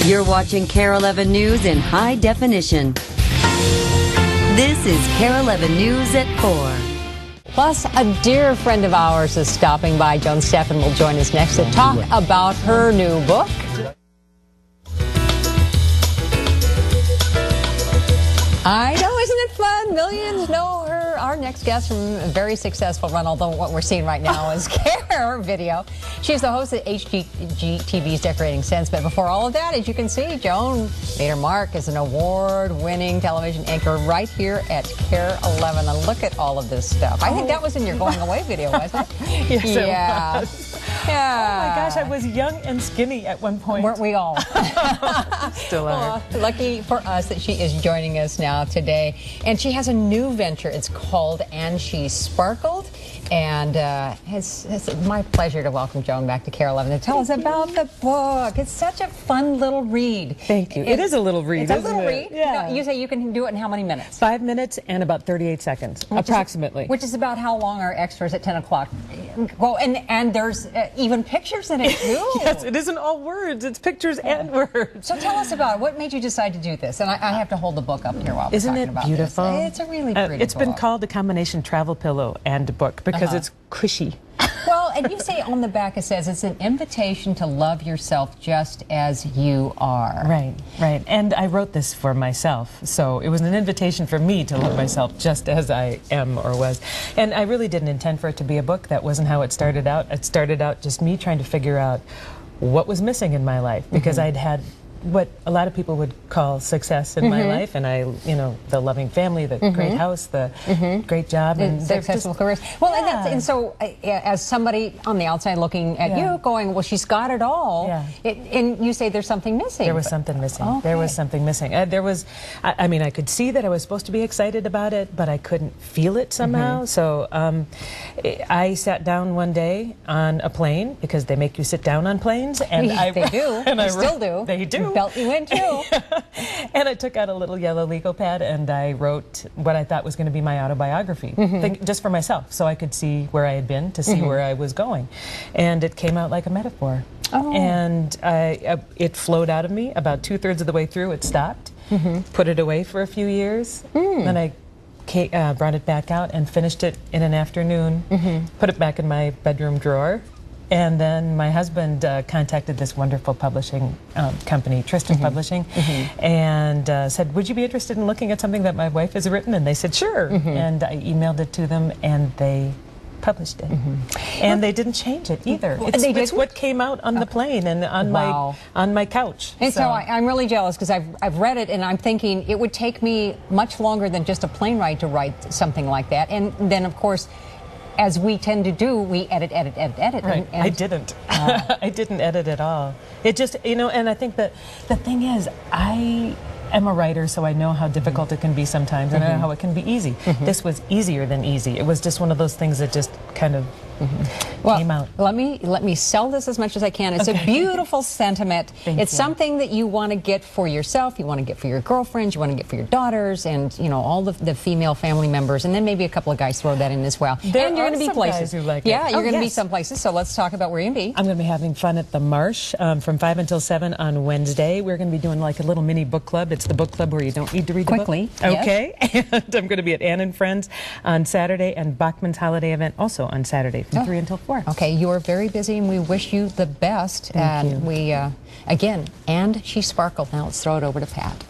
You're watching KARE 11 News in high definition. This is KARE 11 News at 4. Plus, a dear friend of ours is stopping by. Joan Steffend will join us next to talk about her new book. I know, isn't it fun? Millions know her. Our next guest from a very successful run, although what we're seeing right now is KARE video. She's the host of HGTV's Decorating Sense. But before all of that, as you can see, Joan made her mark as an award-winning television anchor right here at KARE 11. And look at all of this stuff. I think that was in your going away video, wasn't it? Yes, yeah. it was. Yeah. Oh my gosh, I was young and skinny at one point. Weren't we all? Still are. Well, lucky for us that she is joining us now today. And she has a new venture. It's called And She Sparkled. And it's my pleasure to welcome Joan back to KARE 11 to tell us about the book. It's such a fun little read. Thank you. It is a little read, It's a little read. Yeah. You say you can do it in how many minutes? 5 minutes and about 38 seconds, approximately. Which is about how long our extras at 10 o'clock. Well, and there's even pictures in it, too. Yes, it isn't all words. It's pictures and words. So tell us about it. What made you decide to do this? And I have to hold the book up here while we're Isn't talking it about beautiful? this. It's a really pretty It's book. been called a combination travel pillow and book because it's cushy. Well, and you say on the back it says it's an invitation to love yourself just as you are. Right, right. And I wrote this for myself, so it was an invitation for me to love myself just as I am or was. And I really didn't intend for it to be a book. That wasn't how it started out. It started out just me trying to figure out what was missing in my life, because I'd had what a lot of people would call success in my life, and the loving family, the great house, the great job, and successful careers. Well, and so as somebody on the outside looking at you, going, well, she's got it all, and you say there's something missing. There was something missing. Okay. There was something missing. I mean, I could see that I was supposed to be excited about it, but I couldn't feel it somehow. So I sat down one day on a plane, because they make you sit down on planes, and they do. And they still do. They do. Belt you in too. And I took out a little yellow legal pad and I wrote what I thought was going to be my autobiography, just for myself, so I could see where I had been, to see where I was going. And it came out like a metaphor. Oh. And it flowed out of me. About 2/3 of the way through, it stopped. Put it away for a few years. Then I brought it back out and finished it in an afternoon. Put it back in my bedroom drawer. And then my husband contacted this wonderful publishing company, Steffend Publishing, and said, would you be interested in looking at something that my wife has written? And they said, sure. And I emailed it to them, and they published it. And they didn't change it either. It's what came out on the plane and on my couch. And so I'm really jealous, because I've read it, and I'm thinking it would take me much longer than just a plane ride to write something like that. And then, of course, as we tend to do, we edit. Right. I didn't. I didn't edit at all. It just, and I think that the thing is, I am a writer, so I know how difficult it can be sometimes, and I know how it can be easy. This was easier than easy. It was just one of those things that just kind of came out. Let me sell this as much as I can. It's a beautiful sentiment. It's something that you want to get for yourself, you want to get for your girlfriends, you want to get for your daughters, and all the female family members, and then maybe a couple of guys throw that in as well. And you're going to be places. Who like yeah, it. you're going to be some places. So let's talk about where you're going to be. I'm going to be having fun at the Marsh from 5 until 7 on Wednesday. We're going to be doing like a little mini book club. It's the book club where you don't need to read quickly. The book. Okay. And I'm going to be at Ann and Friends on Saturday, and Bachman's holiday event also on Saturday from 3 until 4. Okay, you are very busy, and we wish you the best. Thank you. We, again, And She Sparkled. Now let's throw it over to Pat.